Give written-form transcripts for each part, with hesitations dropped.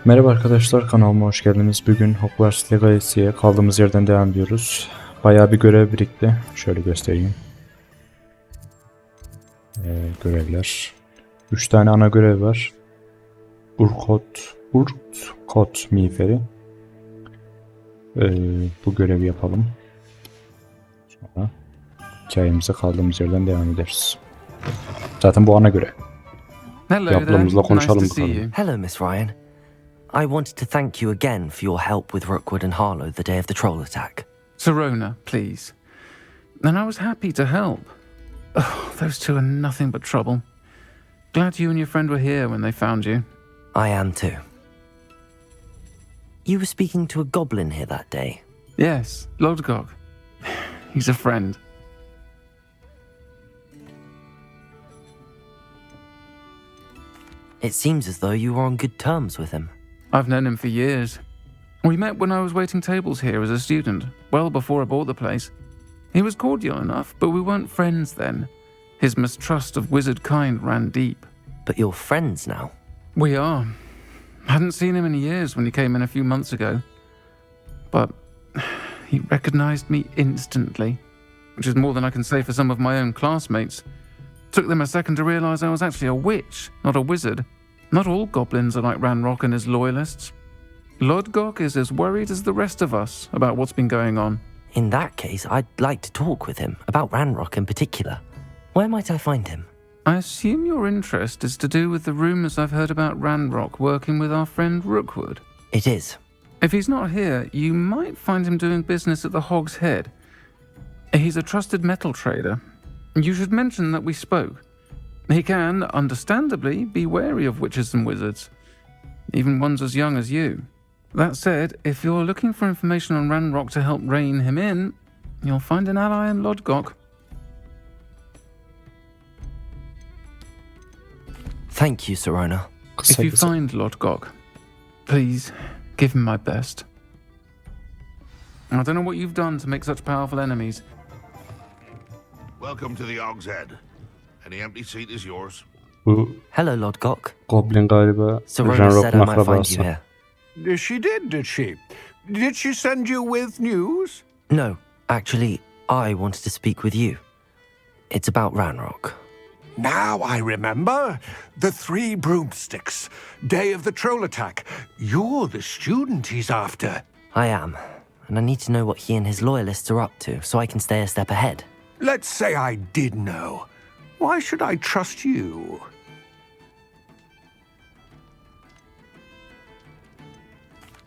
Merhaba arkadaşlar, kanalıma hoş geldiniz. Bugün Hogwarts Legacy'ye kaldığımız yerden devam ediyoruz. Bayağı bir görev birikti. Şöyle göstereyim. Görevler. 3 tane ana görev var. Urtkot miğferi. Bu görevi yapalım. Sonra hikayemize kaldığımız yerden devam ederiz. Zaten bu ana görev. Hello Yapılarımızla there. konuşalım Nice to see bakalım. you. Hello, Miss Ryan. I wanted to thank you again for your help with Rookwood and Harlow the day of the troll attack. Sirona, please. And I was happy to help. Oh, those two are nothing but trouble. Glad you and your friend were here when they found you. I am too. You were speaking to a goblin here that day. Yes, Lodgok. He's a friend. It seems as though you were on good terms with him. I've known him for years. We met when I was waiting tables here as a student, well before I bought the place. He was cordial enough, but we weren't friends then. His mistrust of wizard kind ran deep. But you're friends now. We are. Hadn't seen him in years when he came in a few months ago. But he recognized me instantly, which is more than I can say for some of my own classmates. Took them a second to realize I was actually a witch, not a wizard. Not all goblins are like Ranrock and his loyalists. Lodgok is as worried as the rest of us about what's been going on. In that case, I'd like to talk with him, about Ranrock in particular. Where might I find him? I assume your interest is to do with the rumors I've heard about Ranrock working with our friend Rookwood. It is. If he's not here, you might find him doing business at the Hog's Head. He's a trusted metal trader. You should mention that we spoke. He can, understandably, be wary of witches and wizards, even ones as young as you. That said, if you're looking for information on Ranrock to help rein him in, you'll find an ally in Lodgok. Thank you, Sirona. If you find Lodgok, please give him my best. I don't know what you've done to make such powerful enemies. Welcome to the Og's Head. Any empty seat is yours. Bu Hello, Lodgok. Goblin galiba Sirona Ranrock'un said I might find you akrabası. here. She did she? Did she send you with news? No, actually, I wanted to speak with you. It's about Ranrock. Now I remember. The three broomsticks. Day of the troll attack. You're the student he's after. I am, and I need to know what he and his loyalists are up to so I can stay a step ahead. Let's say I did know. Why should I trust you?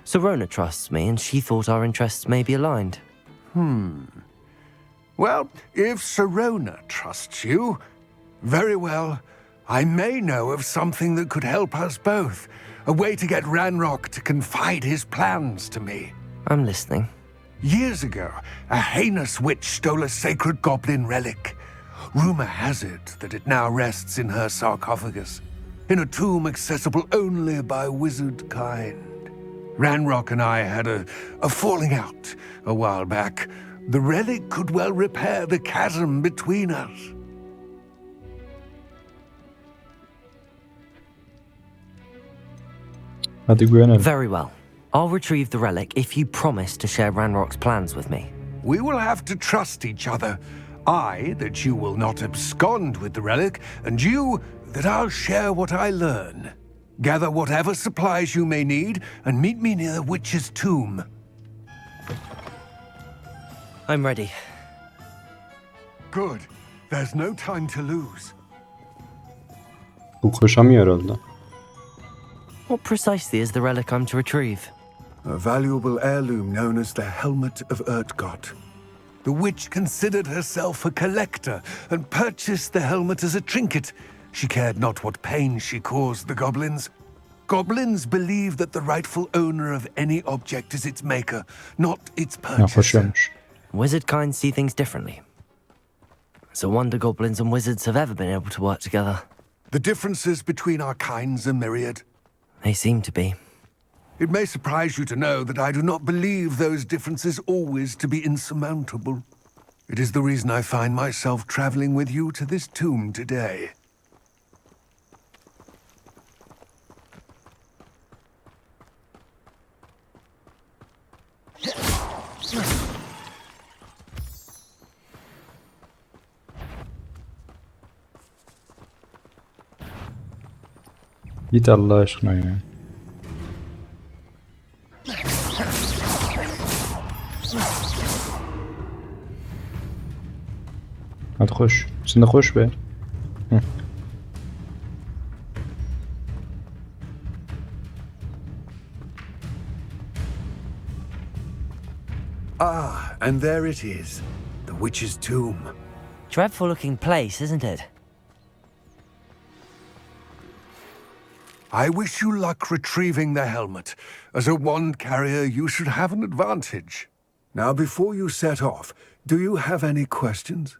Sirona trusts me, and she thought our interests may be aligned. Well, if Sirona trusts you, very well. I may know of something that could help us both. A way to get Ranrock to confide his plans to me. I'm listening. Years ago, a heinous witch stole a sacred goblin relic. Rumor has it that it now rests in her sarcophagus, in a tomb accessible only by wizard kind. Ranrock and I had a falling out a while back. The relic could well repair the chasm between us. Hadi güvenelim. Very well. I'll retrieve the relic if you promise to share Ranrock's plans with me. We will have to trust each other. I, that you will not abscond with the relic, and you, that I'll share what I learn. Gather whatever supplies you may need, and meet me near the witch's tomb. I'm ready. Good. There's no time to lose. Bu koşamıyor herhalde. What precisely is the relic I'm to retrieve? A valuable heirloom known as the Helmet of Urtgot. The witch considered herself a collector and purchased the helmet as a trinket. She cared not what pain she caused the goblins. Goblins believe that the rightful owner of any object is its maker, not its Ya purchaser. koşuyormuş. Wizard kind see things differently. It's a wonder goblins and wizards have ever been able to work together. The differences between our kinds are myriad. They seem to be. It may surprise you to know that I do not believe those differences always to be insurmountable. It is the reason I find myself traveling with you to this tomb today. Git Allah aşkına ya. Hadi koş. Sen de koş be. Hı. Ah, and there it is. The witch's tomb. Dreadful looking place, isn't it? I wish you luck retrieving the helmet. As a wand carrier, you should have an advantage. Now, before you set off, do you have any questions?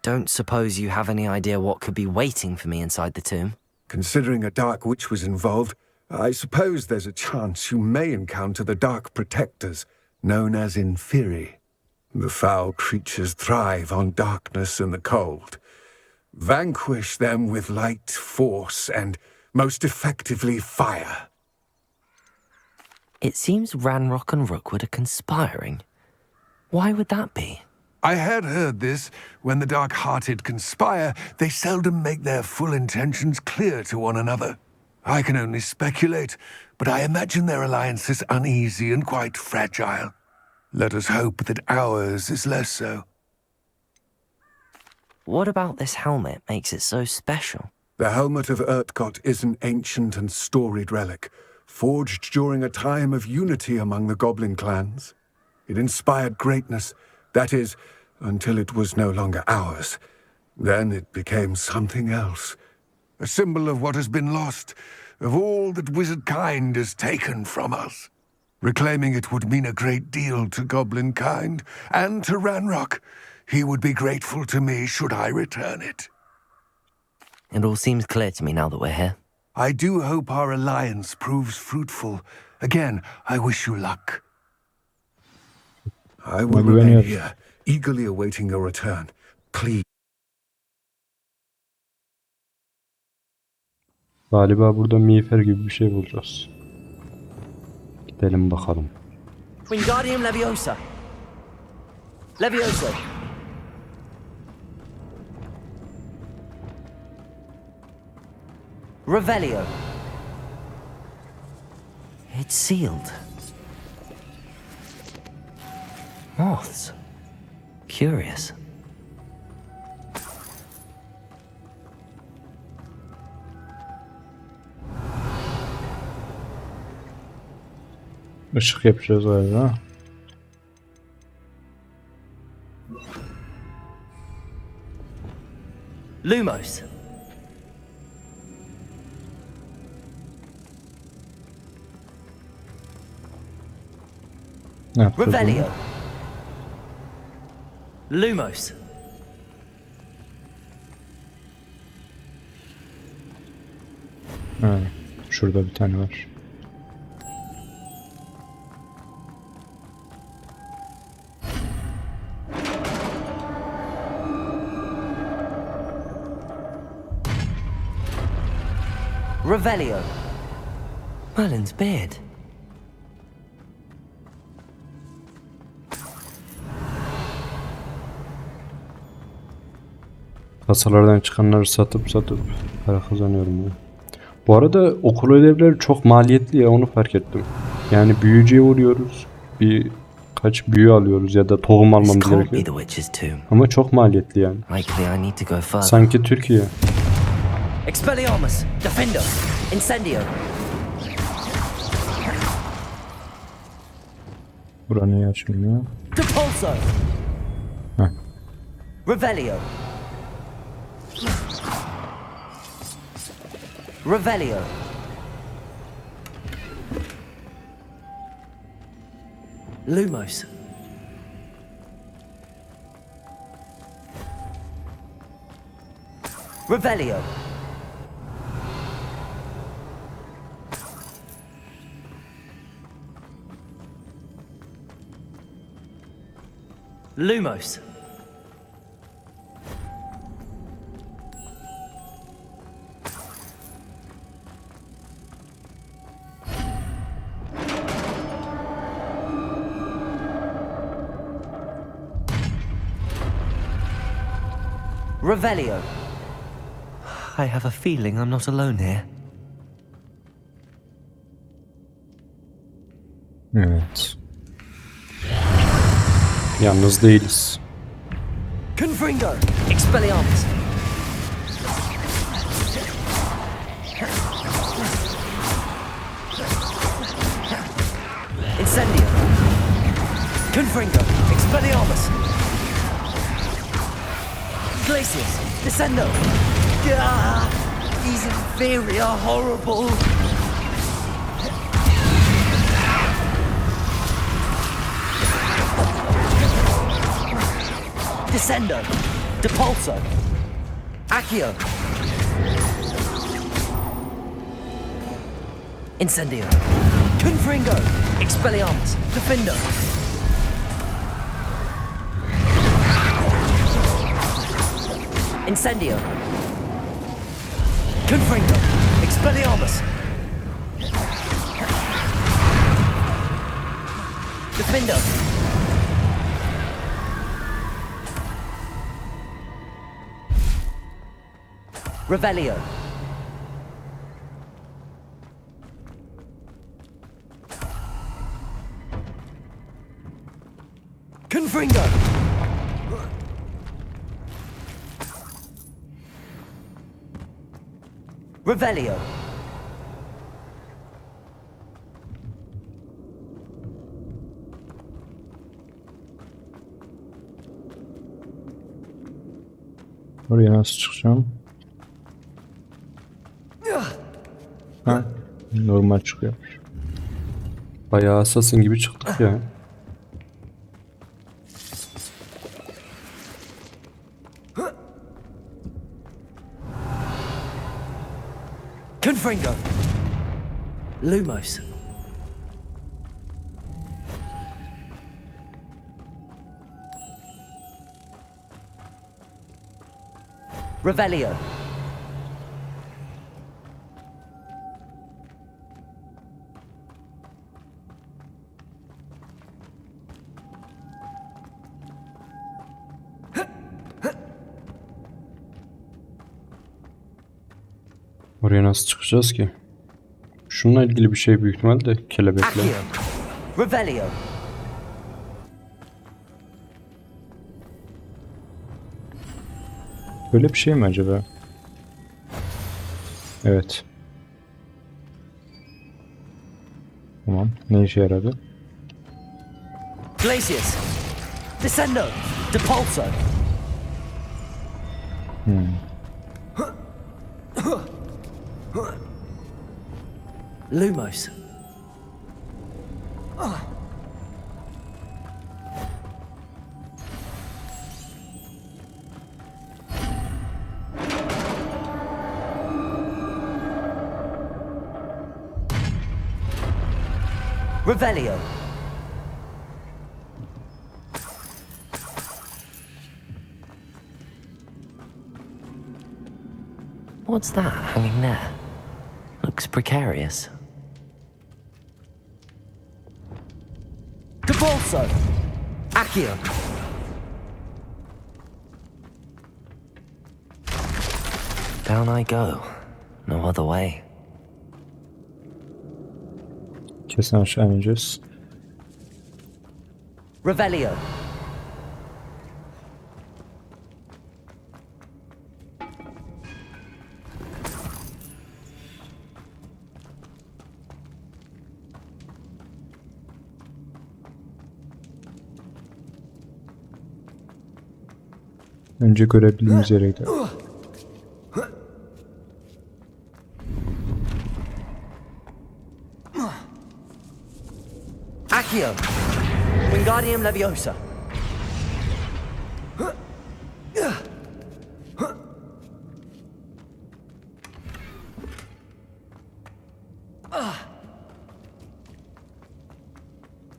Don't suppose you have any idea what could be waiting for me inside the tomb? Considering a dark witch was involved, I suppose there's a chance you may encounter the dark protectors, known as Inferi. The foul creatures thrive on darkness and the cold. Vanquish them with light, force, and most effectively fire. It seems Ranrock and Rookwood are conspiring. Why would that be? I had heard this. When the dark-hearted conspire, they seldom make their full intentions clear to one another. I can only speculate, but I imagine their alliance is uneasy and quite fragile. Let us hope that ours is less so. What about this helmet makes it so special? The helmet of Urtkot is an ancient and storied relic, forged during a time of unity among the goblin clans. It inspired greatness, that is, until it was no longer ours. Then it became something else. A symbol of what has been lost, of all that wizard kind has taken from us. Reclaiming it would mean a great deal to goblin kind, and to Ranrock. He would be grateful to me should I return it. It all seems clear to me now that we're here. I do hope our alliance proves fruitful. Again, I wish you luck. I will remain here, eagerly awaiting your return. Please. Galiba burada miğfer gibi bir şey bulacağız. Gidelim bakalım. Wingardium Leviosa! Leviosa! Revelio! It's sealed. Moths. Curious. Işık yapacağız galiba. Lumos. Ne yapacağız? Revelio. Lumos. Ha, şurada bir tane var. Revelio. Merlin's beard. Kasalardan çıkanları satıp para kazanıyorum ya. Bu arada okul ödevleri çok maliyetli ya, onu fark ettim. Yani büyücüye vuruyoruz. Birkaç büyü alıyoruz ya da tohum almamız gerekiyor. Ama çok maliyetli yani. Sanki Türkiye. Expelliarmus, Defender, Incendio. Bura neyi açmıyor? Depulso. Heh. Revelio. Revelio. Lumos. Revelio. Lumos. Revelio. I have a feeling I'm not alone here. Evet. Yalnız değiliz. Confringo. Expelliarmus. Incendio. Confringo. Expelliarmus. Glacius. Descendo. Gah! These inferi are horrible. Descendo. Depulso. Accio. Incendio. Confringo. Expelliarmus. Defendo. Incendio. Confringo. Expelliarmus. Defendo. Revelio. Confringo. Revelio. Oraya nasıl çıkacağım? Ha, normal çıkıyor. Bayağı Assassin gibi çıktık ya. Confringo. Lumos. Revelio. Oraya nasıl çıkacağız ki? Şununla ilgili bir şey büyük ihtimalle kelebekle. Accio. Revelio. Böyle bir şey mi acaba? Evet. Tamam. Ne işe yaradı? Glacius. Descendo. Depulso. Lumos. Revelio. What's that hanging there? Looks precarious. Depulso. Accio. Down I go. No other way. Kesin aşağı ineceğiz. Revelio. Önce görebildiğimiz yere gidelim. Accio. Wingardium Leviosa.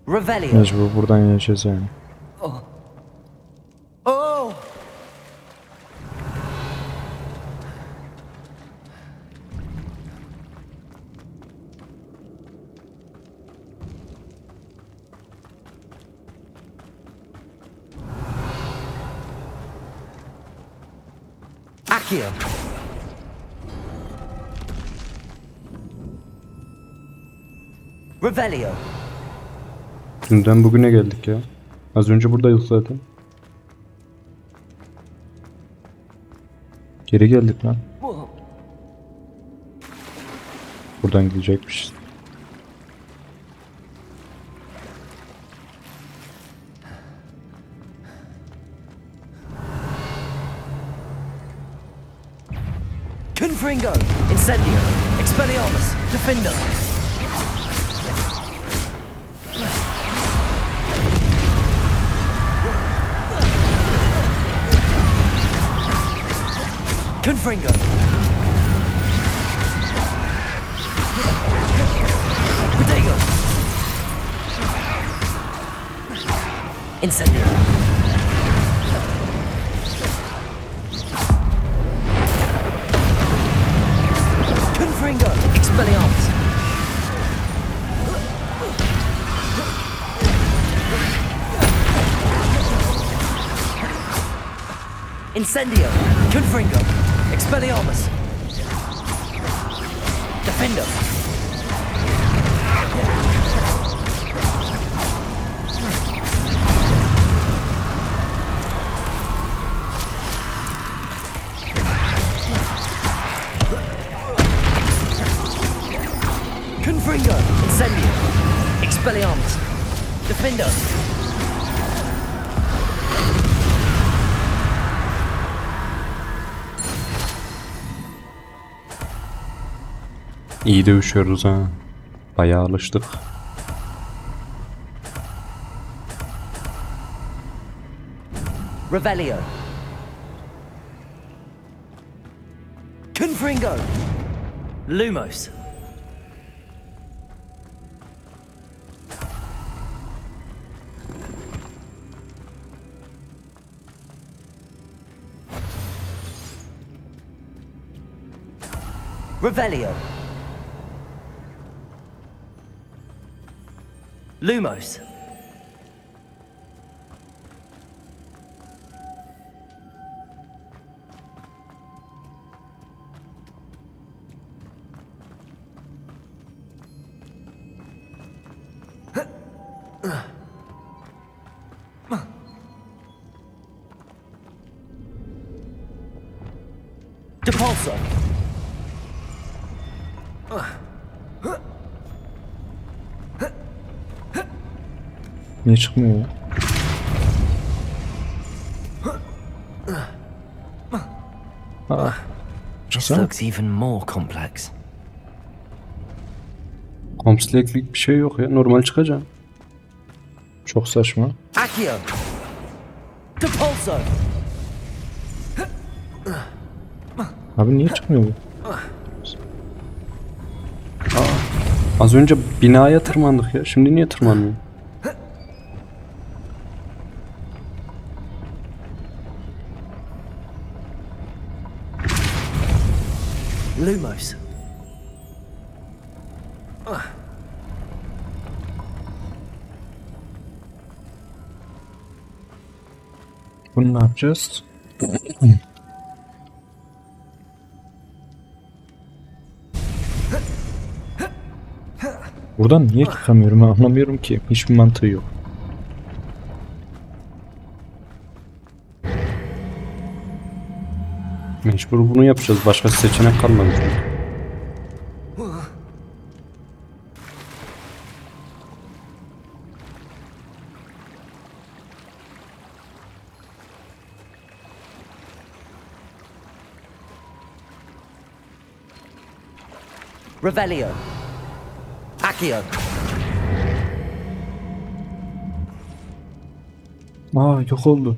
Revelio. Mecbur buradan ineceğiz yani. Oh. Accio. Revelio. Dünden bugüne geldik ya. Az önce buradaydık zaten. Geri geldik lan. Buradan gidecekmişiz. Confringo. Incendio. Expelliarmus. Defender. Confringo. Protego. Incendio. Confringo. Expelliarmus. Incendio. Confringo. Expelliarmus. Defender. Confringo. Incendio. Expelliarmus. Defender. İyi dövüşüyoruz ha. Bayağı alıştık. Revelio. Confringo. Lumos. Revelio. Lumos. Depulso. Niye çıkmıyor ya? This Çıksana. looks even more complex. Komplekslik bir şey yok ya. Normal çıkacağım. Çok saçma. Accio. Depulso. Abi niye çıkmıyor bu? Az önce binaya tırmandık ya. Şimdi niye tırmanmıyor? Lumos. Bunu ne yapacağız? Buradan niye çıkamıyorum anlamıyorum ki. Hiçbir mantığı yok. Mecbur bunu yapacağız. Başka seçenek kalmadı. Revelio. Accio. Aa yok oldu.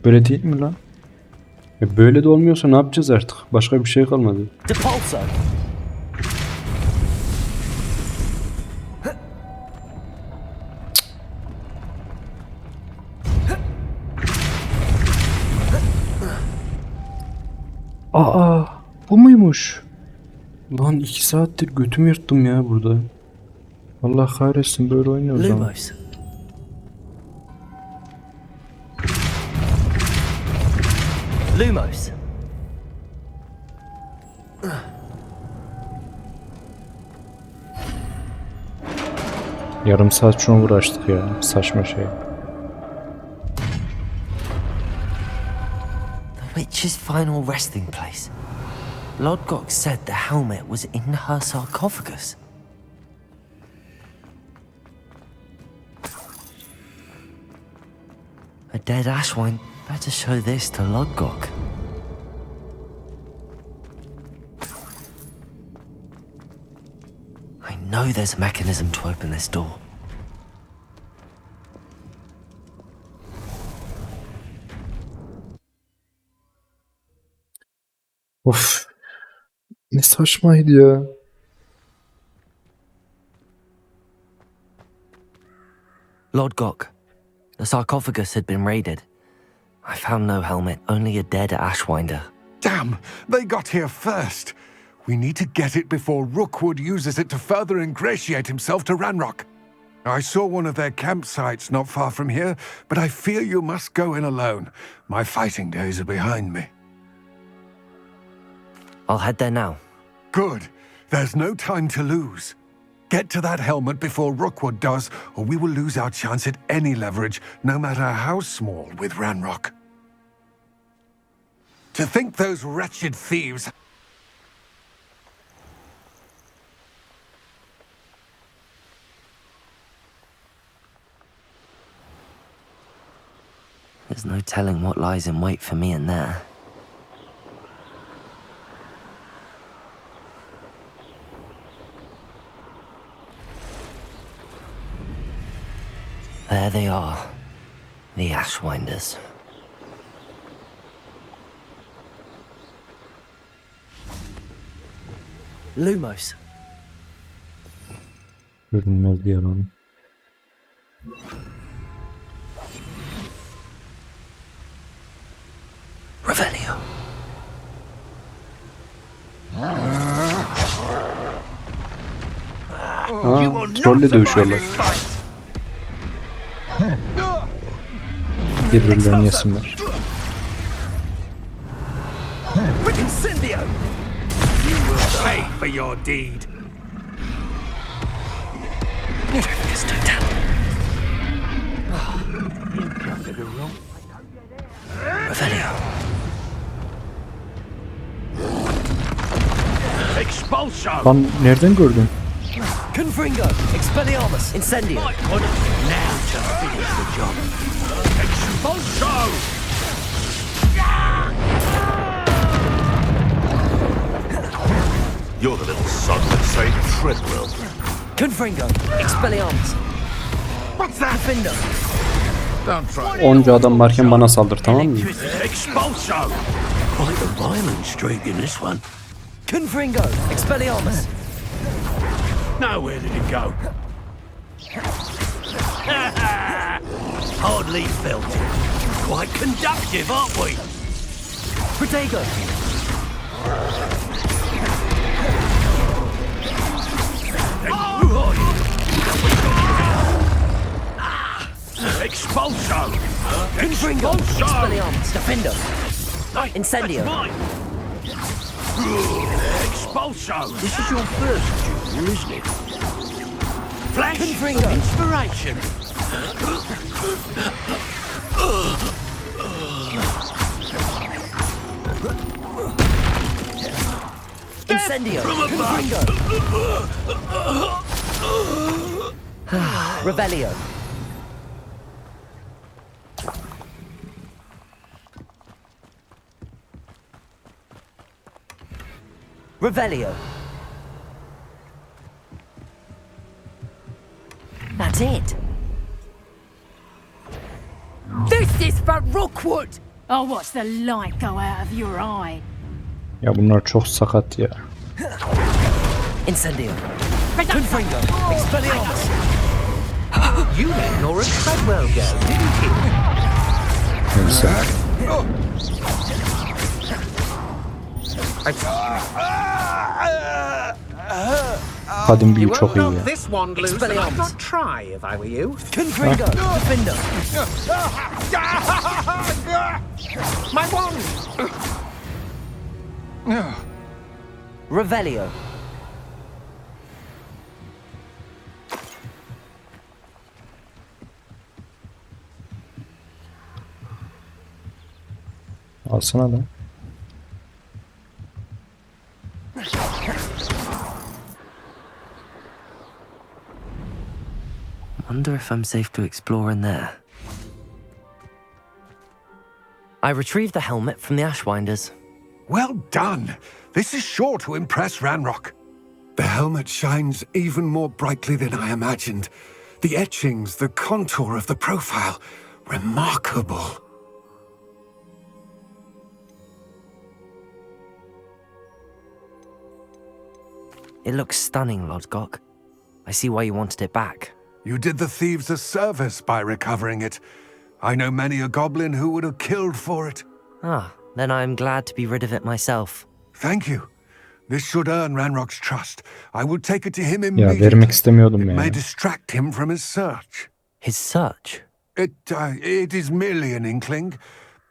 Böyle değil mi lan? Böyle de olmuyorsa ne yapacağız artık? Başka bir şey kalmadı. Depulso. Aa bu muymuş? Lan 2 saattir götümü yırttım ya burada. Allah kahretsin böyle oynuyoruz ama. Lumos. Yarım saat şuna uğraştık ya. Saçma şey. The witch's final resting place. Lodgok said the helmet was in her sarcophagus. A dead ashwine. Better show this to Lodgok. I know there's a mechanism to open this door. Of. Ne saçmaydı ya. Lodgok, the sarcophagus had been raided. I found no helmet, only a dead ashwinder. Damn, they got here first. We need to get it before Rookwood uses it to further ingratiate himself to Ranrock. I saw one of their campsites not far from here, but I fear you must go in alone. My fighting days are behind me. I'll head there now. Good. There's no time to lose. Get to that helmet before Rookwood does, or we will lose our chance at any leverage, no matter how small, with Ranrock. To think those wretched thieves... There's no telling what lies in wait for me in there. There they are, the Ashwinders. Lumos. Görünmez bir yalan. Revelio. Trolle dövüşüyorlar. Birbirlerini yesinler. Incendio! You will pay for your deed. Revelio. Expulso! Lan nereden gördün? Confringo! Expelliarmus! Incendio! Now to finish the job. Expulso! You're the little son that saved Treadwell. Confringo! Expelliarmus! What's that? Defender! Don't try. Onca adam varken bana saldır, tamam mı? Expulso! Quite a violent streak in this one. Confringo! Expelliarmus! Now where did it go? Hardly felt it. Quite conductive, aren't we? Protego! Expulso! Confringo! Expulso! Expelliarmus! Defender! Incendio! Expulso! This is your first duel, isn't it? Flash Confringo! inspiration! Incendio! Confringo! Revelio! Revelio! That's it! This is for Rookwood! I'll watch the light go out of your eye. Ya bunlar çok sakat ya. Incendio! Confringo! Expelliarmus! You let Nora Treadwell go, didn't you? Neyse. Kadim büyü You çok won't iyi ya. knock this wand loose, and I'd not try if I were you. Confringo, Defender. My wand! Revelio. Alsana lan. Wonder if I'm safe to explore in there. I retrieved the helmet from the Ashwinders. Well done. This is sure to impress Ranrock. The helmet shines even more brightly than I imagined. The etchings, the contour of the profile, remarkable. It looks stunning, Lodgok. I see why you wanted it back. You did the thieves a service by recovering it. I know many a goblin who would have killed for it. Ah, then I'm glad to be rid of it myself. Thank you. This should earn Ranrock's trust. I will take it to him Ya immediately. vermek istemiyordum It ya. may distract him from his search. His search? It is merely an inkling.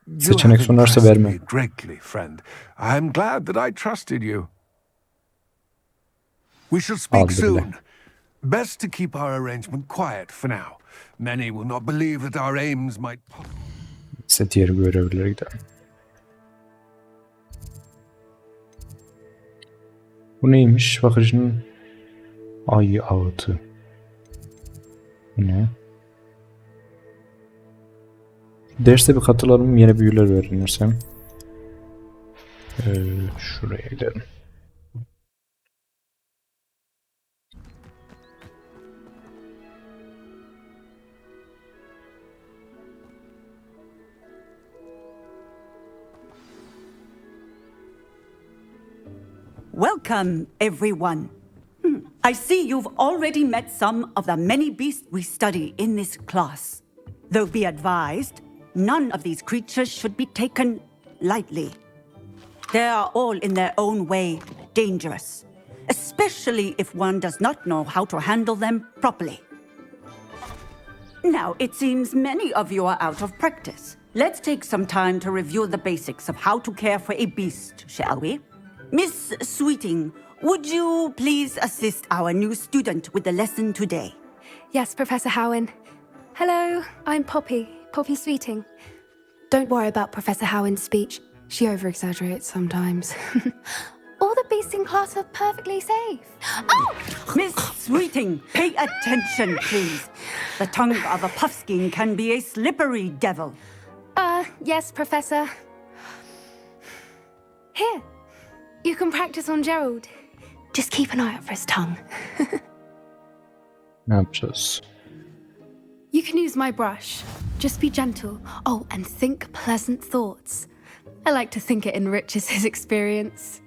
You Seçenek have sunarsa impressed verme. me greatly, friend. I am glad that I trusted you. We shall speak Aldı bile. soon. Best to keep our arrangement quiet for now. Many will not believe that our aims might... İşte diğer görevlere gidelim. Bu neymiş? Bakıcının ay ağıtı. Bu ne? Derste bir katılalım, yeni büyüler öğrenirsem. Şuraya gidelim. Welcome, everyone. I see you've already met some of the many beasts we study in this class. Though be advised, none of these creatures should be taken lightly. They are all in their own way dangerous, especially if one does not know how to handle them properly. Now, it seems many of you are out of practice. Let's take some time to review the basics of how to care for a beast, shall we? Miss Sweeting, would you please assist our new student with the lesson today? Yes, Professor Howen. Hello, I'm Poppy Sweeting. Don't worry about Professor Howen's speech. She over-exaggerates sometimes. All the beasts in class are perfectly safe. Oh! Miss Sweeting, pay attention, please. The tongue of a puffskein can be a slippery devil. Yes, Professor. Here, you can practice on Gerald. Just keep an eye out for his tongue. Ne yapacağız? You can use my brush. Just be gentle. Oh, and think pleasant thoughts. I like to think it enriches his experience.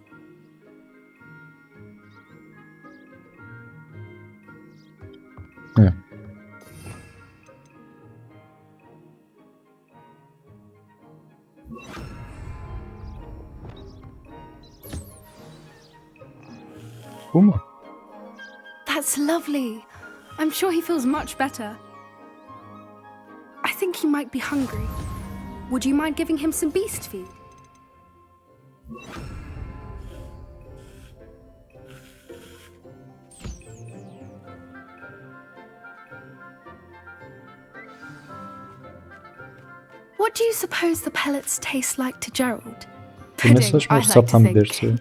Hı. Bu mu? That's lovely. I'm sure he feels much better. I think he might be hungry. Would you mind giving him some beast feed? What do you suppose the pellets taste like to Gerald? Bu ne Pudding, saçma I like to sapan bir think. dersi.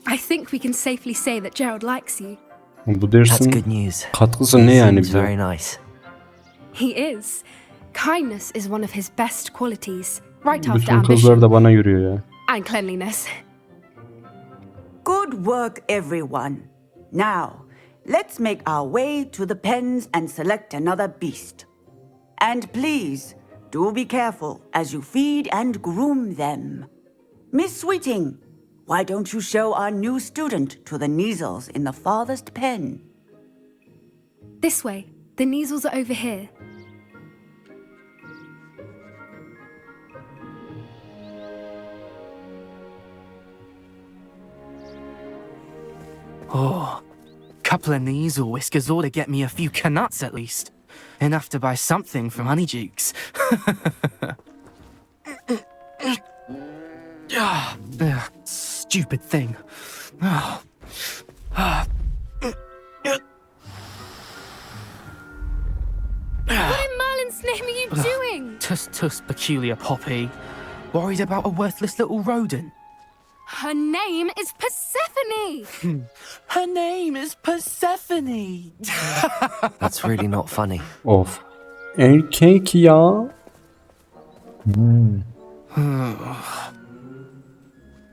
I think we can safely say that Gerald likes you. Bu That's dersin good news. katkısı He ne yani seems bize? very nice. He is. Kindness is one of his best qualities, right after Bütün kızlar ambition da bana yürüyor ya. and cleanliness. Good work, everyone. Now, let's make our way to the pens and select another beast. And please, do be careful as you feed and groom them. Miss Sweeting, why don't you show our new student to the Neasels in the farthest pen? This way. The Neasels are over here. Couple of knees or whiskers ought to get me a few canuts at least. Enough to buy something from Honeydukes. Stupid thing. What in Merlin's name are you doing? Tuss, peculiar Poppy. Worried about a worthless little rodent. Her name is Persephone! Her name is Persephone. That's really not funny. Of. Erkek ya.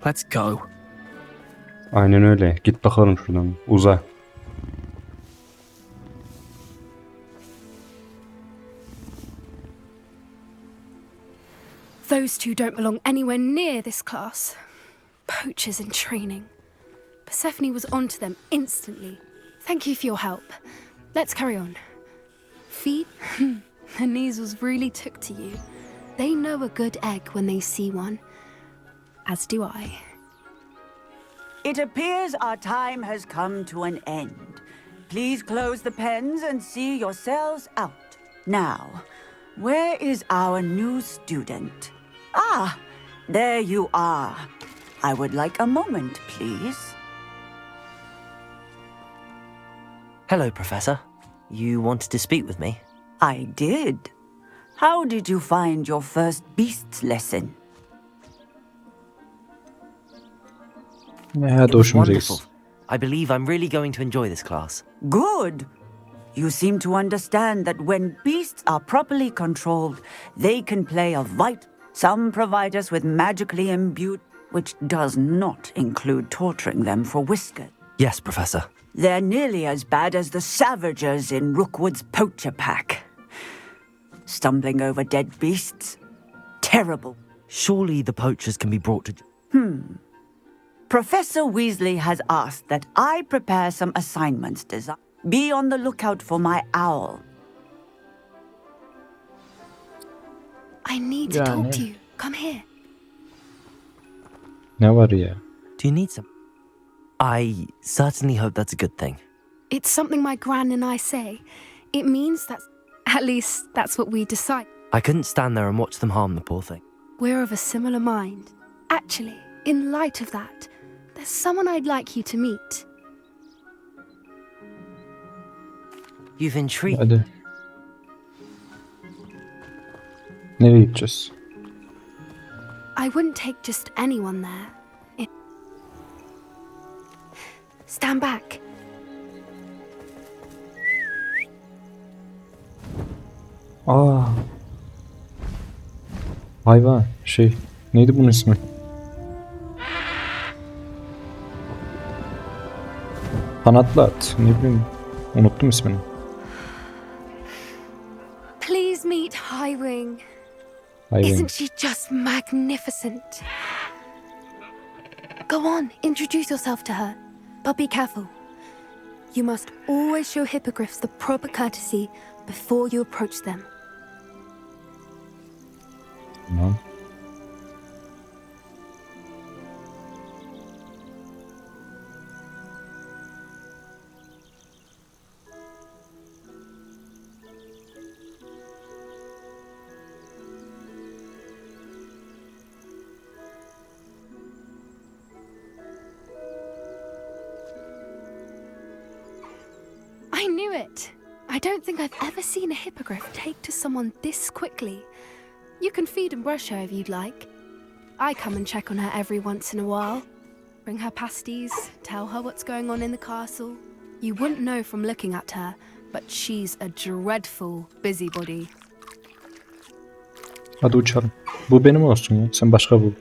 Let's go. Aynen öyle. Git bakalım şuradan. Uza. Those two don't belong anywhere near this class. Poachers in training. Persephone was onto them instantly. Thank you for your help. Let's carry on. Feet? Her measles really took to you. They know a good egg when they see one. As do I. It appears our time has come to an end. Please close the pens and see yourselves out. Now, where is our new student? Ah, there you are. I would like a moment, please. Hello, Professor. You wanted to speak with me? I did. How did you find your first beasts lesson? Ne It was hoşumuza wonderful. gitsin. I believe I'm really going to enjoy this class. Good. You seem to understand that when beasts are properly controlled, they can play a vital. Some provide us with magically imbued, which does not include torturing them for whiskers. Yes, Professor. They're nearly as bad as the Savagers in Rookwood's poacher pack. Stumbling over dead beasts. Terrible. Surely the poachers can be brought to... Professor Weasley has asked that I prepare some assignments designed. Be on the lookout for my owl. I need to talk to you. Come here. Ne var ya? Do you need some? I certainly hope that's a good thing. It's something my gran and I say. It means that, at least, that's what we decide. I couldn't stand there and watch them harm the poor thing. We're of a similar mind. Actually, in light of that, there's someone I'd like you to meet. You've intrigued... Hadi. Nereye gideceğiz? I wouldn't take just anyone there. Stand back. Aa. Hayvan. Neydi bunun ismi? Kanatlı at. Ne bileyim. Unuttum ismini. Please meet Highwing. Hayvan. Isn't she just magnificent? Go on, introduce yourself to her. But be careful. You must always show hippogriffs the proper courtesy before you approach them. Tamam. I knew it. I don't think I've ever seen a hippogriff take to someone this quickly. You can feed and brush her if you'd like. I come and check on her every once in a while. Bring her pasties, tell her what's going on in the castle. You wouldn't know from looking at her, but she's a dreadful busybody. Hadi uçalım. Bu benim olsun ya. Sen başka bul.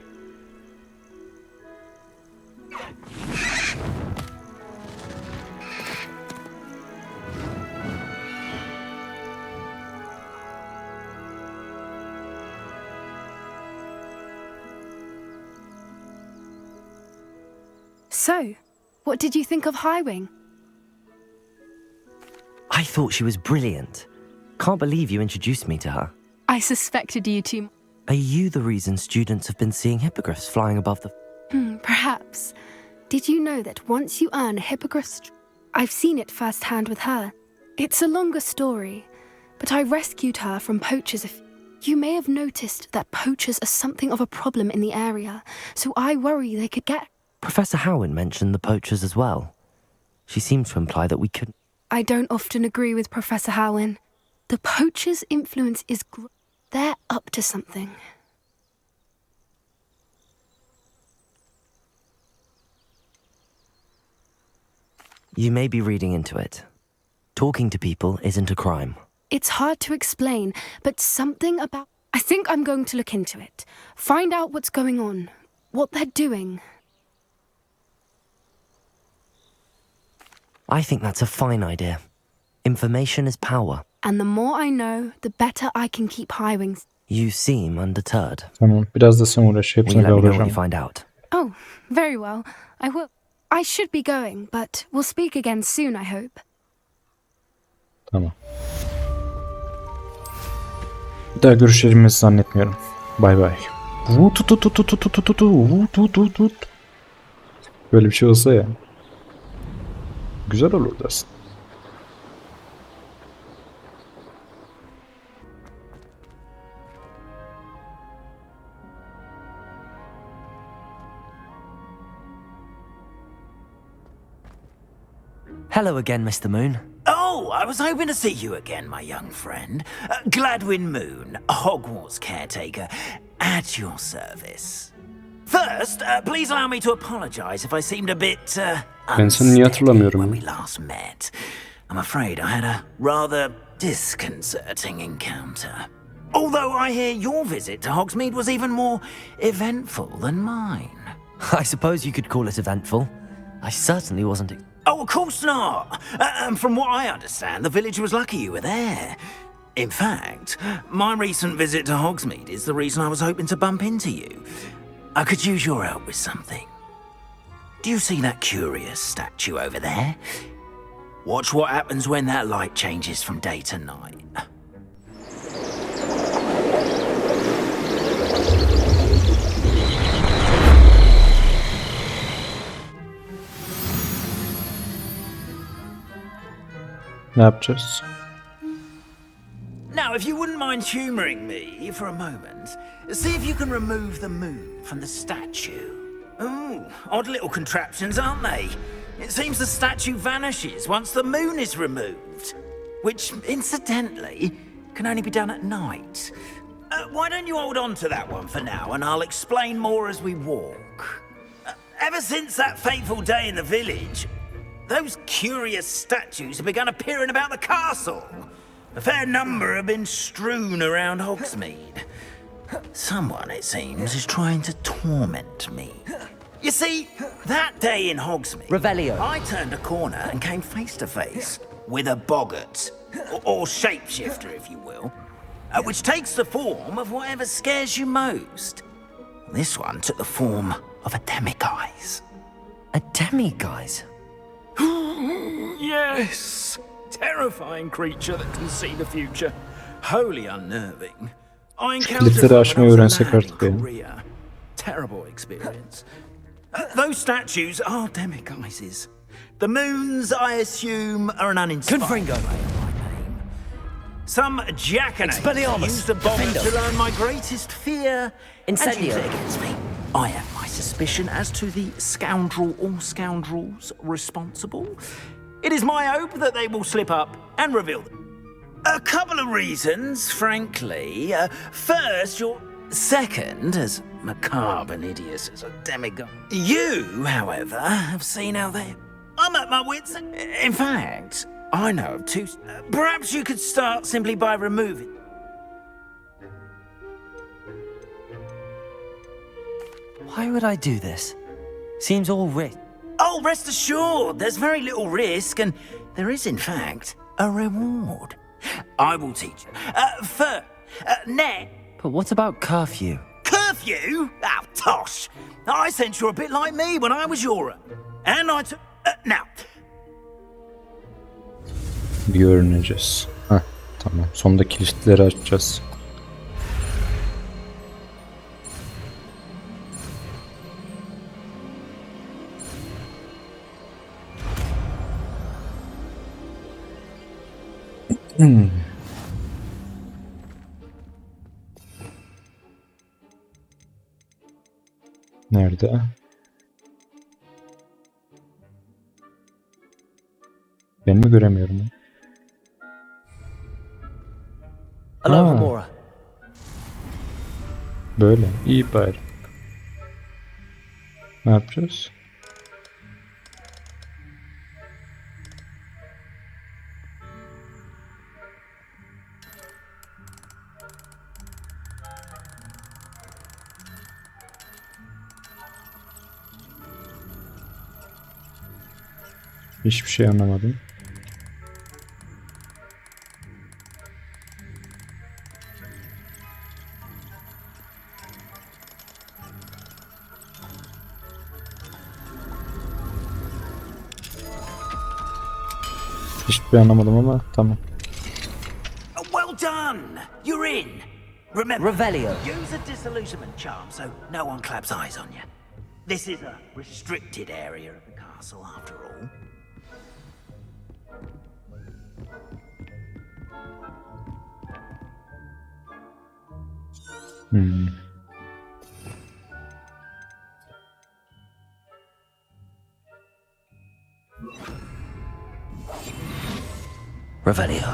So, what did you think of Highwing? I thought she was brilliant. Can't believe you introduced me to her. I suspected you too. Are you the reason students have been seeing hippogriffs flying above the... Perhaps. Did you know that once you earn a hippogriff's... I've seen it firsthand with her. It's a longer story, but I rescued her from poachers. You may have noticed that poachers are something of a problem in the area, so I worry they could get... Professor Howen mentioned the poachers as well. She seemed to imply that we couldn't... I don't often agree with Professor Howen. The poachers' influence is... They're up to something. You may be reading into it. Talking to people isn't a crime. It's hard to explain, but something about... I think I'm going to look into it. Find out what's going on, what they're doing. I think that's a fine idea. Information is power. And the more I know, the better I can keep hiring. You seem undeterred. Tamam. Biraz da sen uğraş. Will you Hepsine let me know what kavuracağım. you find out? Oh, very well. I will. I should be going, but we'll speak again soon, I hope. Tamam. Bir daha görüşeceğimizi zannetmiyorum. Bay bay. Böyle bir şey olsa ya. Güzel olurdu aslında. Hello again, Mr. Moon. Oh, I was hoping to see you again, my young friend. Gladwin Moon, Hogwarts caretaker, at your service. First, please allow me to apologize if I seemed a bit Ben seni niye hatırlamıyorum when ya? we last met. I'm afraid I had a rather disconcerting encounter. Although I hear your visit to Hogsmeade was even more eventful than mine. I suppose you could call it eventful. I certainly wasn't... Oh, of course not. From what I understand, the village was lucky you were there. In fact, my recent visit to Hogsmeade is the reason I was hoping to bump into you. I could use your help with something. Do you see that curious statue over there? Watch what happens when that light changes from day to night. Ne yapacağız? Now, if you wouldn't mind humouring me for a moment, see if you can remove the moon from the statue. Ooh, odd little contraptions, aren't they? It seems the statue vanishes once the moon is removed, which, incidentally, can only be done at night. Why don't you hold on to that one for now, and I'll explain more as we walk. Ever since that fateful day in the village, those curious statues have begun appearing about the castle. A fair number have been strewn around Hogsmeade. Someone, it seems, is trying to torment me. You see, that day in Hogsmeade, Revelio. I turned a corner and came face to face with a boggart, or shapeshifter, if you will, which takes the form of whatever scares you most. This one took the form of a demiguise. A demiguise? Yes! Terrifying creature that can see the future. Wholly unnerving. I encountered Kilitleri one when I aşmayı was a öğrensek lad in artık ya. Korea. Terrible experience. Those statues are demiguises. The moons, I assume, are an uninspired Confringo. play on my name. Some jackanapes Expelliarmus. used the bomber Defendo. to learn my greatest fear and Incendio. use it against me. I have my suspicion as to the scoundrel or scoundrels responsible. It is my hope that they will slip up and reveal them. A couple of reasons, frankly. First, your second, as macabre and hideous as a demigod. You, however, have seen how they... I'm at my wits' end. In fact, I know of two... perhaps you could start simply by removing... Why would I do this? Seems all rich. Oh, rest assured, there's very little risk, and there is, in fact, a reward. I will teach you. Net. But what about curfew? Curfew? Oh, tosh. I sense you're a bit like me when I was your... And I took... now. Bir öğreneceğiz. Heh, tamam. Sonunda kilitleri açacağız. Nerede? Ben mi göremiyorum? Hello, Aa. Hamora. Böyle. İyi bari. Ne yapacağız? Hiçbir şey anlamadım. Hiçbir şey anlamadım ama tamam. Well done! You're in! Remember, Revelio. use a disillusionment charm so no one claps eyes on you. This is a restricted area of the castle after all. Revelio.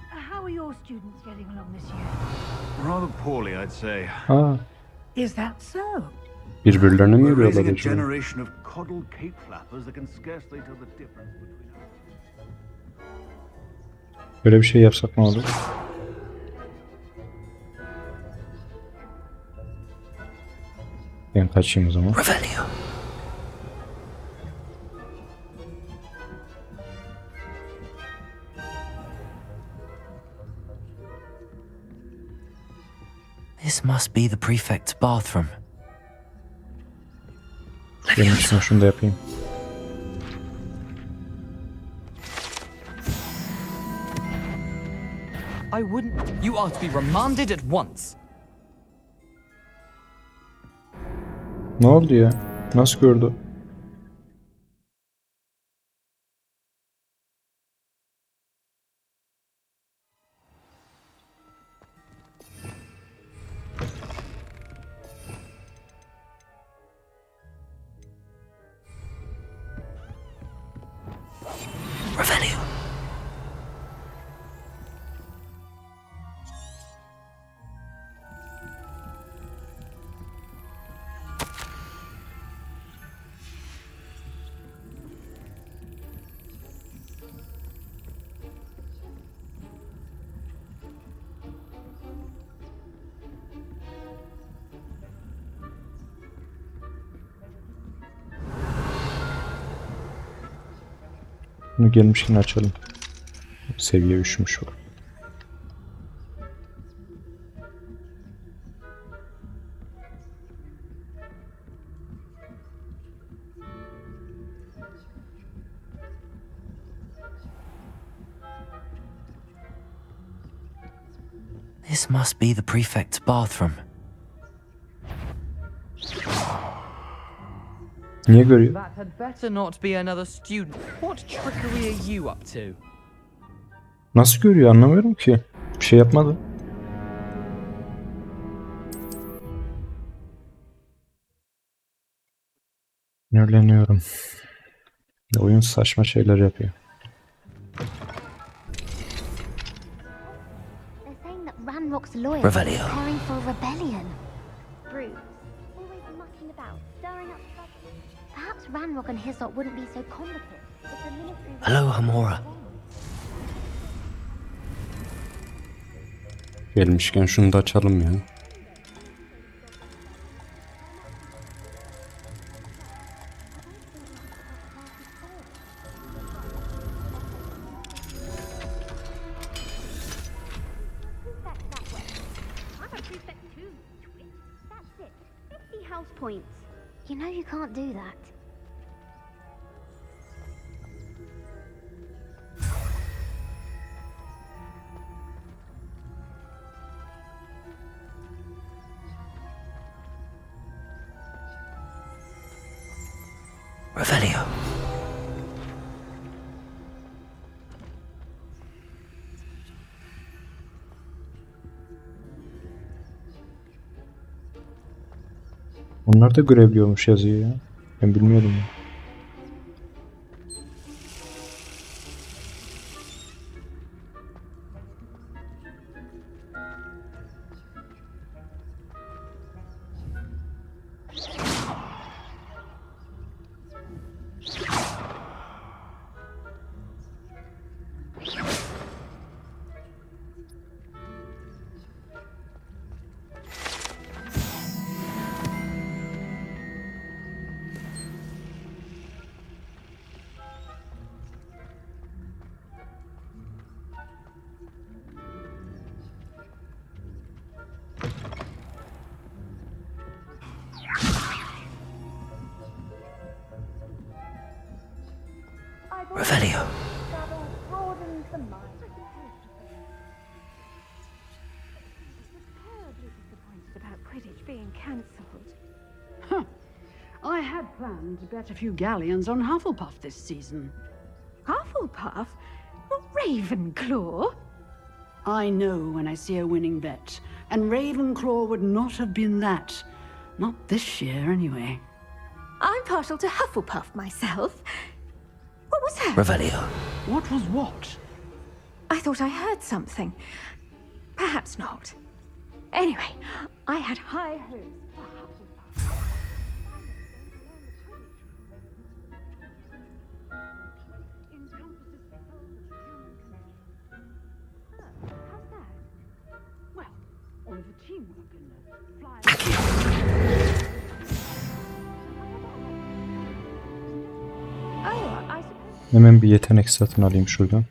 How are your students getting along this year? Rather poorly, I'd say. Aa, Is that so? birbirlerine mi We're yürüyorlar raising a acaba? generation of coddled cape flappers that can scarcely tell the difference between us. Böyle bir şey yapsak ne olur? Ben kaçayım o zaman. Revelio. This must be the prefect's bathroom. Benim için şunu da yapayım. I wouldn't. You are to be remanded at once. Ne oldu ya? Nasıl gördü? Revelio. Bunu gelmişken açalım. Seviye 3'müş o. This must be the prefect's bathroom. Niye görüyor? That had better not be another student. What trickery are you up to? Nasıl görüyor anlamıyorum ki. Bir şey yapmadı. Sinirleniyorum. Oyun saçma şeyler yapıyor. They're saying that Ranrock's lawyer Revelio. is preparing for a rebellion. Bruce, always mucking about, stirring up trouble. Perhaps Ranrock and Hislop wouldn't be so combative if the military... Hello, Hamora. Gelmişken şunu da açalım ya. That's it. 50 house points. You know you can't do that. Revelio. Onlar da görebiliyormuş yazıyı ya. Ben bilmiyordum ya. Revelio. Broadens the mind. Terribly disappointed about Quidditch being cancelled. I had planned to bet a few galleons on Hufflepuff this season. Hufflepuff? Not Ravenclaw? I know when I see a winning bet, and Ravenclaw would not have been that. Not this year, anyway. I'm partial to Hufflepuff myself. What was that? Revelio. What was what? I thought I heard something. Perhaps not. Anyway, I had high hopes for Hufflepuff. How's that? Well, all of the teamwork and the flying... Oh, I suppose... Hemen bir yetenek satın alayım şuradan.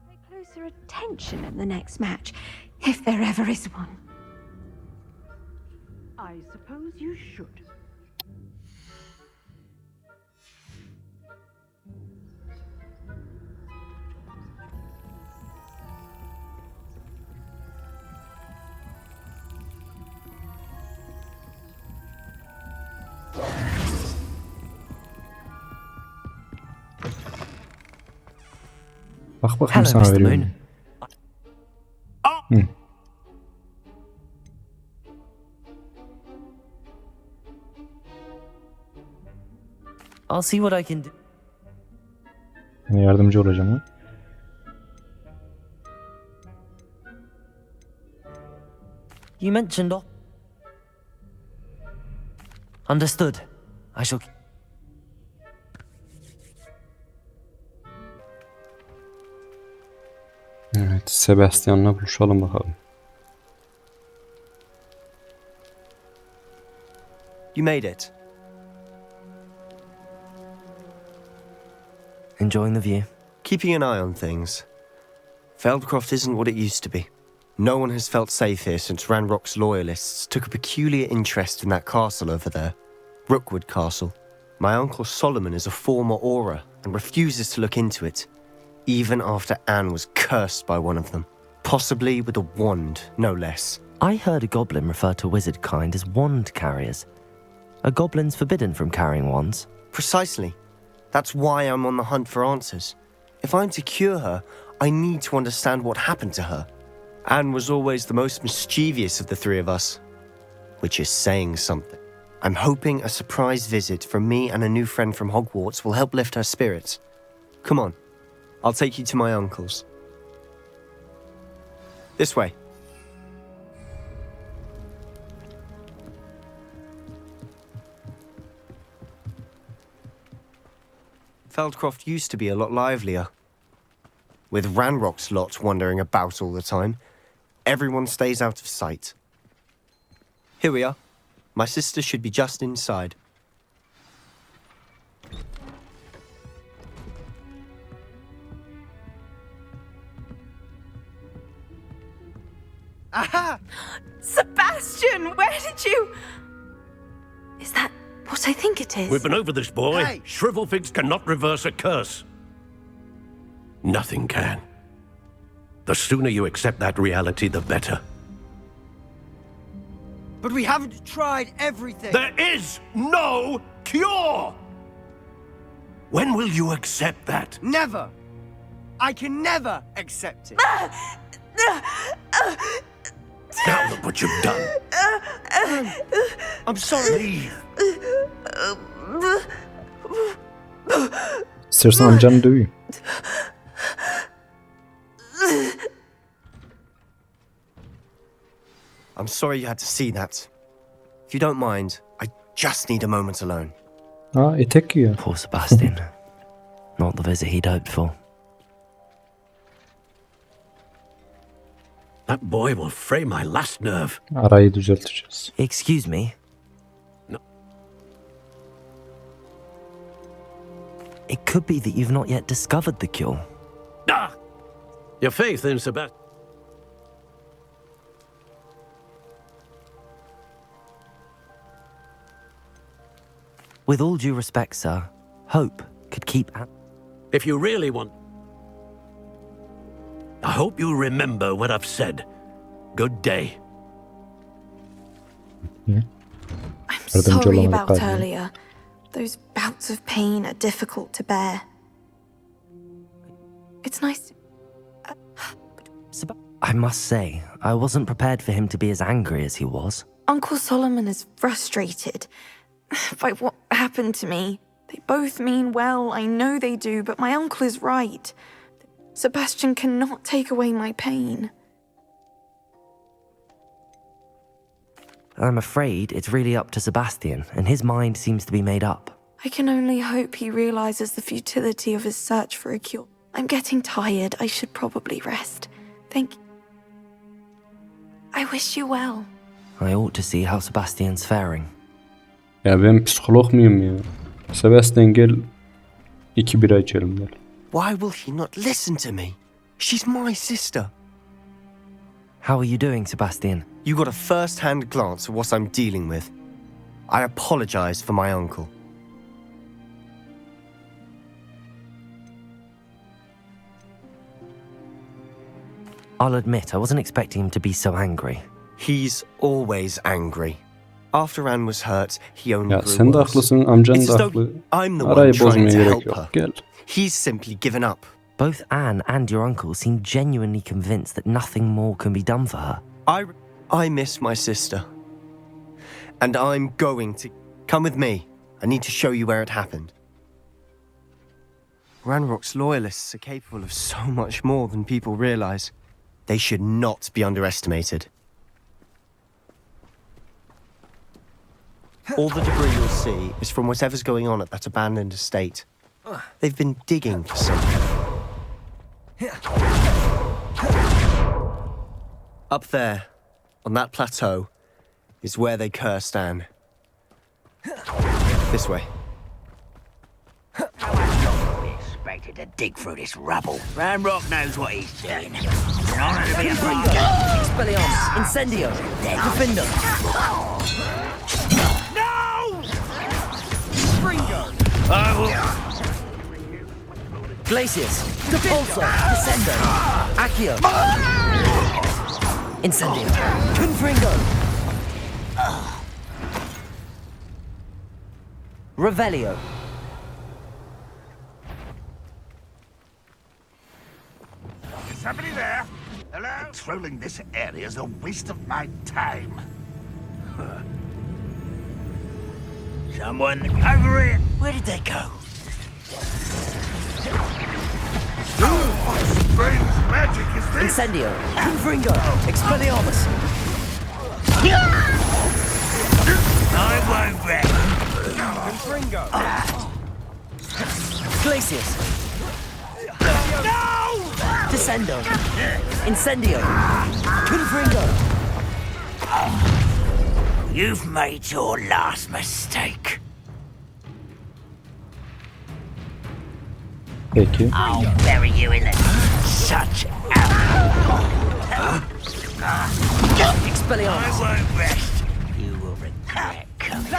Pay closer attention in the next match, if there ever is one. I suppose you should. Bak bakayım Hello, sana Mr. veriyorum. Moon. Hı. I'll see what I can do. Sana yardımcı olacağım ha. You mentioned Understood. I shall... Evet, Sebastian'la buluşalım bakalım. You made it. Enjoying the view. Keeping an eye on things. Feldcroft isn't what it used to be. No one has felt safe here since Ranrock's loyalists took a peculiar interest in that castle over there. Rookwood Castle. My uncle Solomon is a former Auror and refuses to look into it, even after Anne was cursed by one of them. Possibly with a wand, no less. I heard a goblin refer to wizard kind as wand carriers. Are goblins forbidden from carrying wands? Precisely. That's why I'm on the hunt for answers. If I'm to cure her, I need to understand what happened to her. Anne was always the most mischievous of the three of us, which is saying something. I'm hoping a surprise visit from me and a new friend from Hogwarts will help lift her spirits. Come on, I'll take you to my uncle's. This way. Feldcroft used to be a lot livelier. With Ranrock's lot wandering about all the time, everyone stays out of sight. Here we are. My sister should be just inside. Aha! Sebastian, where did you... Is that what I think it is? We've been over this, boy. Hey. Shrivelfigs cannot reverse a curse. Nothing can. The sooner you accept that reality, the better. But we haven't tried everything. There is no cure! When will you accept that? Never. I can never accept it. Now look what you've done. I'm sorry. İstersen amcanı döveyim. I'm sorry you had to see that. If you don't mind, I just need a moment alone. Aa, etek giyiyor. Poor Sebastian. Not the visit he'd hoped for. That boy will fray my last nerve. Arayı düzelteceğiz. Excuse me? No. It could be that you've not yet discovered the cure. Ah! Your faith in Sebasti. With all due respect, sir, hope could keep... If you really want... I hope you remember what I've said. Good day. I'm sorry about earlier. Those bouts of pain are difficult to bear. It's nice to... I must say, I wasn't prepared for him to be as angry as he was. Uncle Solomon is frustrated by what happened to me. They both mean well, I know they do, but my uncle is right. Sebastian cannot take away my pain. I'm afraid it's really up to Sebastian, and his mind seems to be made up. I can only hope he realizes the futility of his search for a cure. I'm getting tired. I should probably rest. Thank you. I wish you well. I ought to see how Sebastian's faring. Ya ben psikolog muyum ya? Sebastian gel 2 bira içelim gel. Why will he not listen to me? She's my sister. How are you doing, Sebastian? You got a first-hand glance at what I'm dealing with. I apologize for my uncle. I'll admit, I wasn't expecting him to be so angry. He's always angry. After Anne was hurt, he only Ya grew sen de worse. haklısın, amcan It's da as haklı. though I'm the one Arayı trying bozmaya to gerek help yok. her. Gel. He's simply given up. Both Anne and your uncle seem genuinely convinced that nothing more can be done for her. I miss my sister. And I'm going to... Come with me. I need to show you where it happened. Ranrock's loyalists are capable of so much more than people realize. They should not be underestimated. All the debris you'll see is from whatever's going on at that abandoned estate. They've been digging for something. Up there, on that plateau, is where they cursed Anne. This way. We expected to dig through this rubble. Ranrock knows what he's doing. It's an honor to be a part of it. Expelliarmus, Incendio, Defender. No! Springo! I will... Glacius, Depulso, Descendo, Accio, Incendio, Confringo, Revelio. Is somebody there? Hello? Patrolling this area is a waste of my time. Someone over here. Where did they go? What strange magic is this? Incendio, Confringo, Expelliarmus. I won't bet. Confringo! Glacius, No! Descendo, Incendio, Confringo. You've made your last mistake. Peki. I'll bury you in such Expelliarmus. I won't rest. You will regret coming.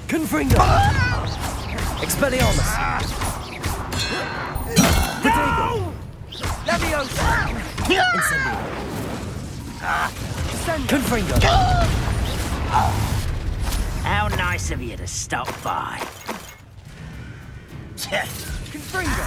Confringo. Expelliarmus! Leviosa! Incendio! Confringo! How nice of you to stop by. Confringo!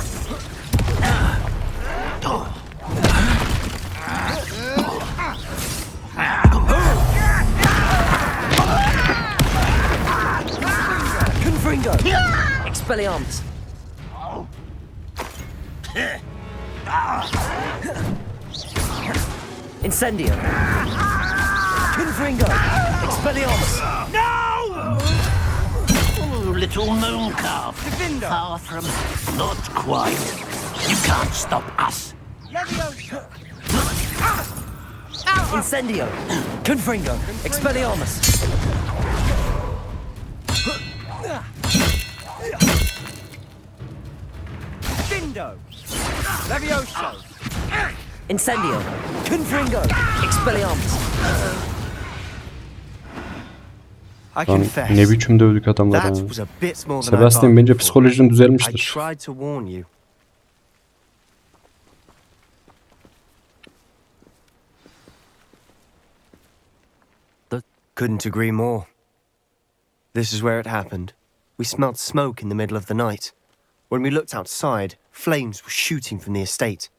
Confringo! Expelliarmus! Incendio! Confringo! Expelliarmus! No! Oh, little moon calf. Far from... Not quite. You can't stop us. Leviosa! Incendio! Confringo! Expelliarmus! Findo! Levioso! Incendio! Confringo! Expelliarmus! I Lan confess, ne biçim dövdük adamları. that ha. was a bit more than I Sebasti bargained bence for. psikolojin I düzelmiştir. tried to warn you. Couldn't agree more. This is where it happened. We smelled smoke in the middle of the night. When we looked outside, flames were shooting from the estate.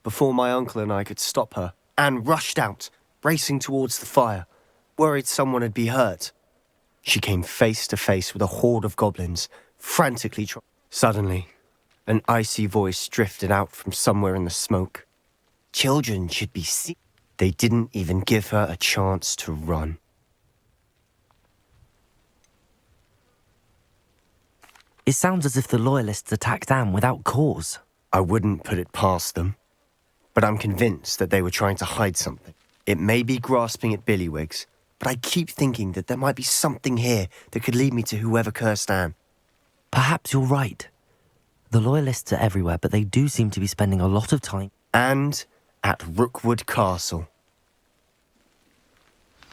Before my uncle and I could stop her, Anne rushed out, racing towards the fire, worried someone had been hurt. She came face to face with a horde of goblins, frantically trying. Suddenly, an icy voice drifted out from somewhere in the smoke. Children should be seen. They didn't even give her a chance to run. It sounds as if the Loyalists attacked Anne without cause. I wouldn't put it past them, but I'm convinced that they were trying to hide something. It may be grasping at Billywigs, but I keep thinking that there might be something here that could lead me to whoever cursed Anne. Perhaps you're right. The Loyalists are everywhere, but they do seem to be spending a lot of time. And at Rookwood Castle.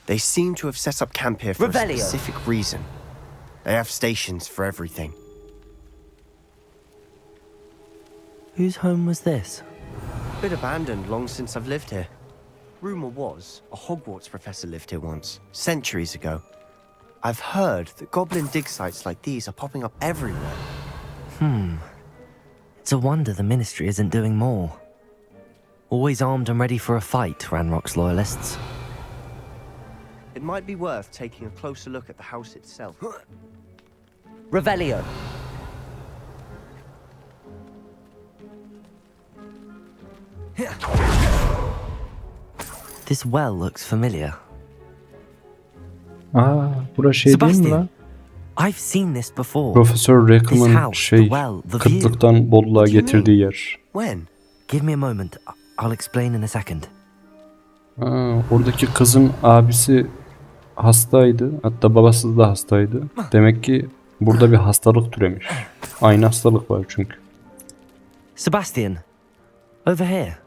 They seem to have set up camp here for Revelio. a specific reason. They have stations for everything. Whose home was this? Bit abandoned long since I've lived here. Rumour was a Hogwarts professor lived here once, centuries ago. I've heard that goblin dig sites like these are popping up everywhere. It's a wonder the Ministry isn't doing more. Always armed and ready for a fight, Ranrock's Loyalists. It might be worth taking a closer look at the house itself. Revelio. This well looks familiar. Aa, burası şey değil mi Sebastian, lan? I've seen this before. Profesör This Rackham'ın house, the well, the view. kıtlıktan bolluğa getirdiği yer. When? Give me a moment. I'll explain in a second. Aa, oradaki kızın abisi hastaydı. Hatta babası da hastaydı. Demek ki burada bir hastalık türemiş. Aynı hastalık var çünkü. Sebastian, over here.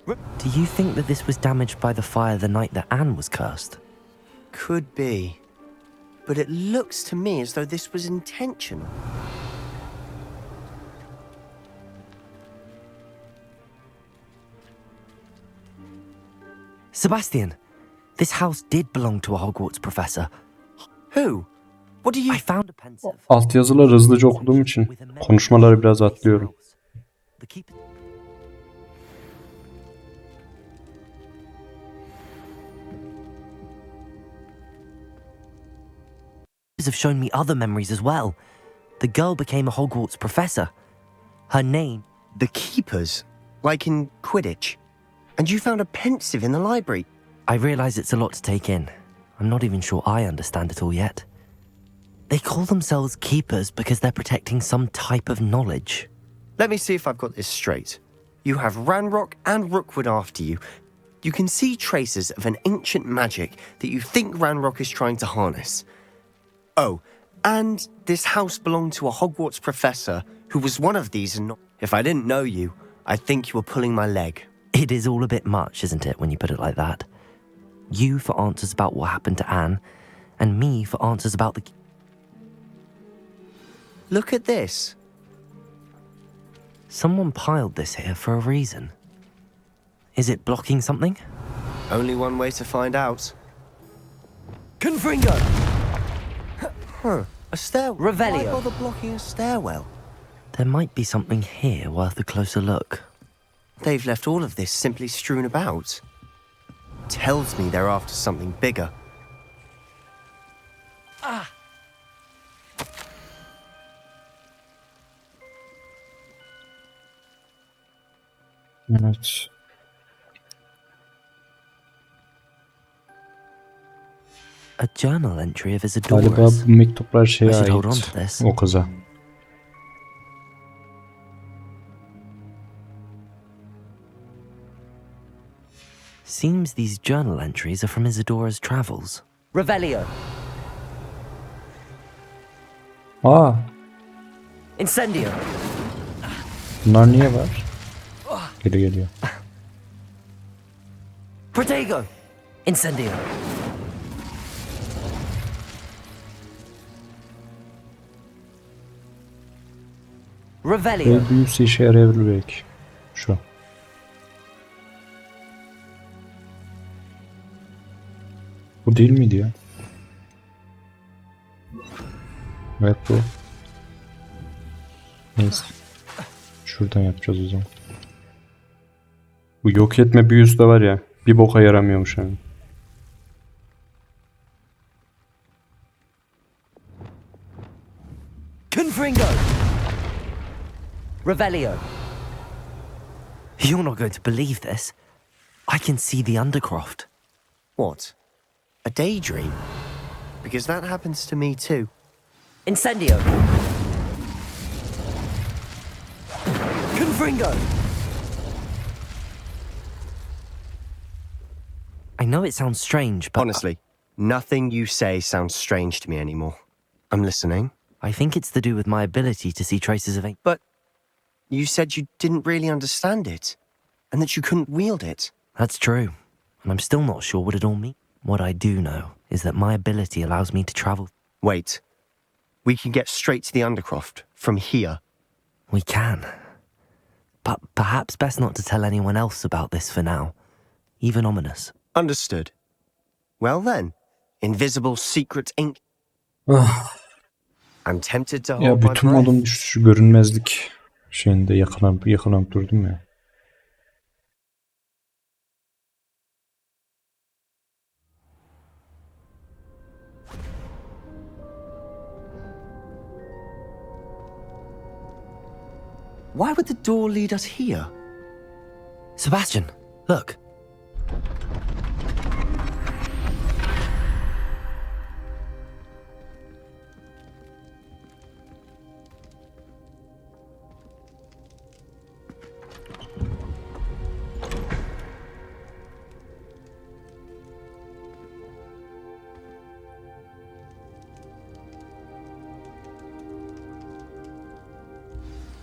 Do you think that this was damaged by the fire the night that Anne was cursed? Could be. But it looks to me as though this was intentional. Sebastian, this house did belong to a Hogwarts professor. Who? What do you... I found a pensive. Altyazıları hızlıca okuduğum için konuşmaları biraz atlıyorum. The keeper... have shown me other memories as well. The girl became a Hogwarts professor. Her name... The Keepers? Like in Quidditch? And you found a pensive in the library? I realise it's a lot to take in. I'm not even sure I understand it all yet. They call themselves Keepers because they're protecting some type of knowledge. Let me see if I've got this straight. You have Ranrock and Rookwood after you. You can see traces of an ancient magic that you think Ranrock is trying to harness. Oh, and this house belonged to a Hogwarts professor who was one of these and not... If I didn't know you, I think you were pulling my leg. It is all a bit much, isn't it, when you put it like that? You for answers about what happened to Anne, and me for answers about the... Look at this. Someone piled this here for a reason. Is it blocking something? Only one way to find out. Confringo! Huh. A stairwell? Revelio. Why bother blocking a stairwell? There might be something here worth a closer look. They've left all of this simply strewn about. Tells me they're after something bigger. Ah! Evet. A journal entry of Galiba Isidora's. bu mektuplar şeye I should hold on ait. to this. O kıza. Seems these journal entries are from Isidora's travels. Revelio. Aa, Incendio. bunlar niye var? Geliyor. Protego. Incendio. Revelio. Ve büyüsü işe yarayabilir belki. Şu. Bu değil miydi ya? Evet bu. Neyse. Şuradan yapacağız o zaman. Bu yok etme büyüsü de var ya. Bir boka yaramıyormuş yani. Confringo. Revelio. You're not going to believe this. I can see the Undercroft. What? A daydream? Because that happens to me too. Incendio. Confringo. I know it sounds strange, but Honestly, nothing you say sounds strange to me anymore. I'm listening. I think it's to do with my ability to see traces of ink. But you said you didn't really understand it, and that you couldn't wield it. That's true, and I'm still not sure what it all means. What I do know is that my ability allows me to travel. Wait. We can get straight to the Undercroft from here. We can. But perhaps best not to tell anyone else about this for now. Even ominous. Understood. Well then, invisible secret ink. I'm tempted to hold Ya my bütün breath. modum düştü, şu görünmezlik şeyinde yakalanıp durdum ya. Why would the door lead us here? Sebastian, look.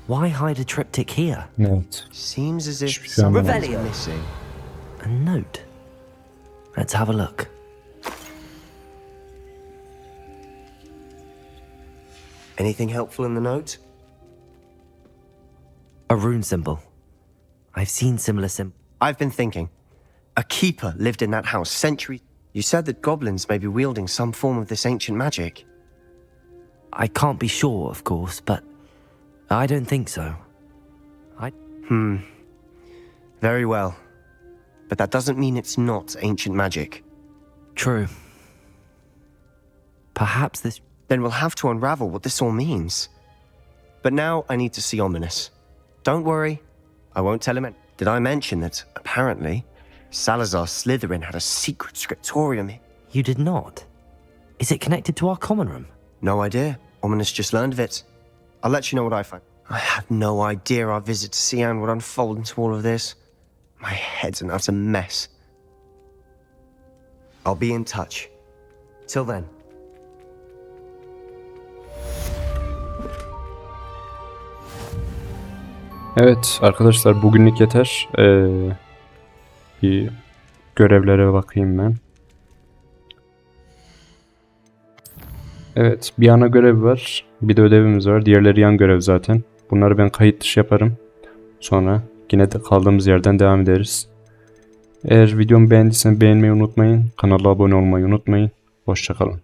Why hide a triptych here? Evet. Seems as if Hiçbir şey anlamadım. something's missing. A note. Let's have a look. Anything helpful in the note? A rune symbol. I've seen similar symbols. I've been thinking. A keeper lived in that house centuries. You said that goblins may be wielding some form of this ancient magic. I can't be sure, of course, but I don't think so. Very well. But that doesn't mean it's not ancient magic. True. Perhaps this... Then we'll have to unravel what this all means. But now I need to see Ominous. Don't worry, I won't tell him. Did I mention that, apparently, Salazar Slytherin had a secret scriptorium? You did not? Is it connected to our common room? No idea. Ominous just learned of it. I'll let you know what I find. I had no idea our visit to Sian would unfold into all of this. My head's an utter mess. I'll be in touch. Till then. Evet arkadaşlar, bugünlük yeter. Bir görevlere bakayım ben. Evet, bir ana görev var. Bir de ödevimiz var. Diğerleri yan görev zaten. Bunları ben kayıt dışı yaparım. Sonra yine de kaldığımız yerden devam ederiz. Eğer videomu beğendiyseniz beğenmeyi unutmayın. Kanala abone olmayı unutmayın. Hoşça kalın.